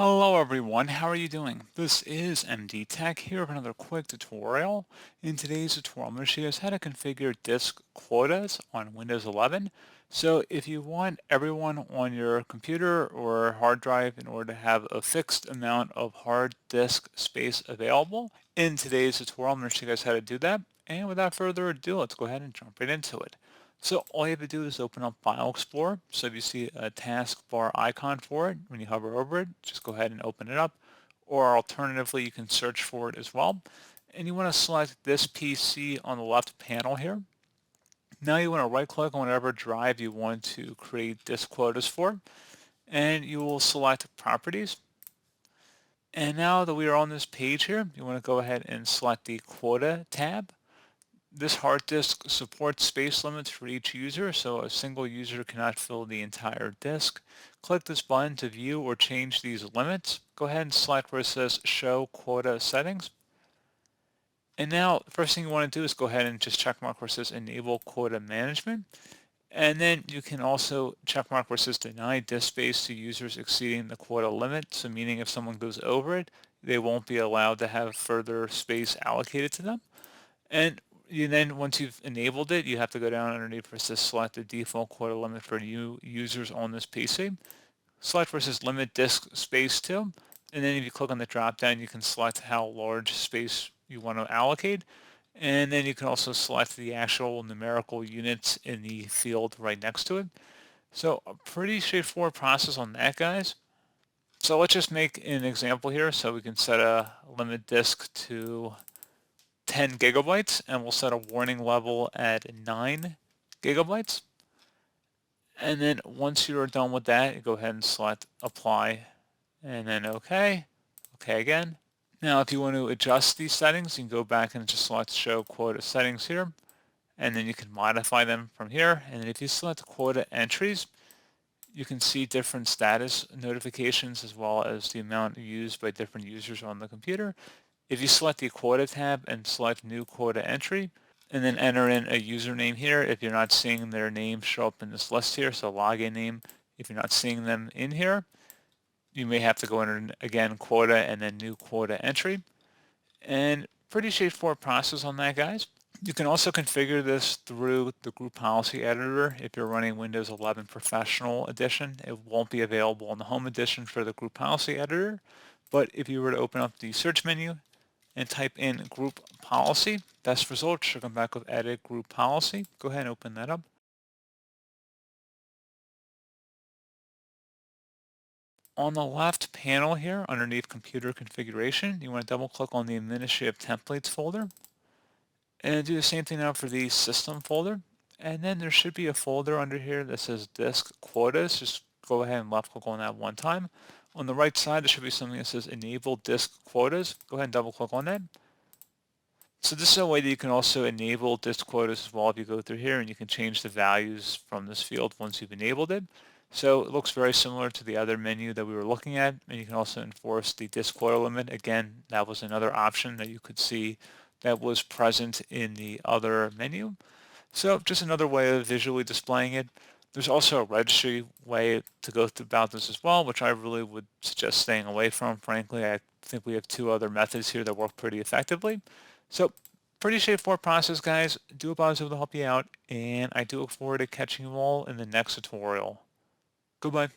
Hello everyone, how are you doing? This is MD Tech here with another quick tutorial. In today's tutorial, I'm going to show you guys how to configure disk quotas on Windows 11. So if you want everyone on your computer or hard drive in order to have a fixed amount of hard disk space available, in today's tutorial, I'm going to show you guys how to do that. And without further ado, let's go ahead and jump right into it. So all you have to do is open up File Explorer. So if you see a taskbar icon for it, when you hover over it, just go ahead and open it up. Or alternatively, you can search for it as well. And you want to select this PC on the left panel here. Now you want to right click on whatever drive you want to create disk quotas for. And you will select Properties. And now that we are on this page here, you want to go ahead and select the Quota tab. This hard disk supports space limits for each user, so a single user cannot fill the entire disk. Click this button to view or change these limits. Go ahead and select where it says Show Quota Settings. And now, the first thing you want to do is go ahead and just check mark where it says Enable Quota Management. And then you can also check mark where it says Deny disk space to users exceeding the quota limit. So meaning if someone goes over it, they won't be allowed to have further space allocated to them. And once you've enabled it, you have to go down underneath where it says select the default quota limit for new users on this PC. Select where it says limit disk space to, and then if you click on the drop down, you can select how large space you want to allocate. And then you can also select the actual numerical units in the field right next to it. So a pretty straightforward process on that, guys. So let's just make an example here. So we can set a limit disk to 10 gigabytes, and we'll set a warning level at 9 gigabytes. And then once you're done with that, you go ahead and select apply and then OK. OK again. Now if you want to adjust these settings, you can go back and just select show quota settings here, and then you can modify them from here. And then if you select quota entries, you can see different status notifications as well as the amount used by different users on the computer. If you select the quota tab and select new quota entry, and then enter in a username here, if you're not seeing their name show up in this list here, so login name, if you're not seeing them in here, you may have to go enter again quota and then new quota entry. And pretty straightforward process on that, guys. You can also configure this through the group policy editor if you're running Windows 11 Professional Edition. It won't be available on the Home Edition for the group policy editor, but if you were to open up the search menu and type in group policy, best result should come back with edit group policy. Go ahead and open that up. On the left panel here, underneath computer configuration, you want to double click on the administrative templates folder and do the same thing now for the system folder. And then there should be a folder under here that says disk quotas. Just go ahead and left click on that one time. On the right side, there should be something that says enable disk quotas. Go ahead and double click on that. So this is a way that you can also enable disk quotas as well if you go through here, and you can change the values from this field once you've enabled it. So it looks very similar to the other menu that we were looking at, and you can also enforce the disk quota limit. Again, that was another option that you could see that was present in the other menu. So just another way of visually displaying it. There's also a registry way to go about this as well, which I really would suggest staying away from. Frankly, I think we have two other methods here that work pretty effectively. So pretty straightforward process, guys. Do hope I was able to help you out, and I do look forward to catching you all in the next tutorial. Goodbye.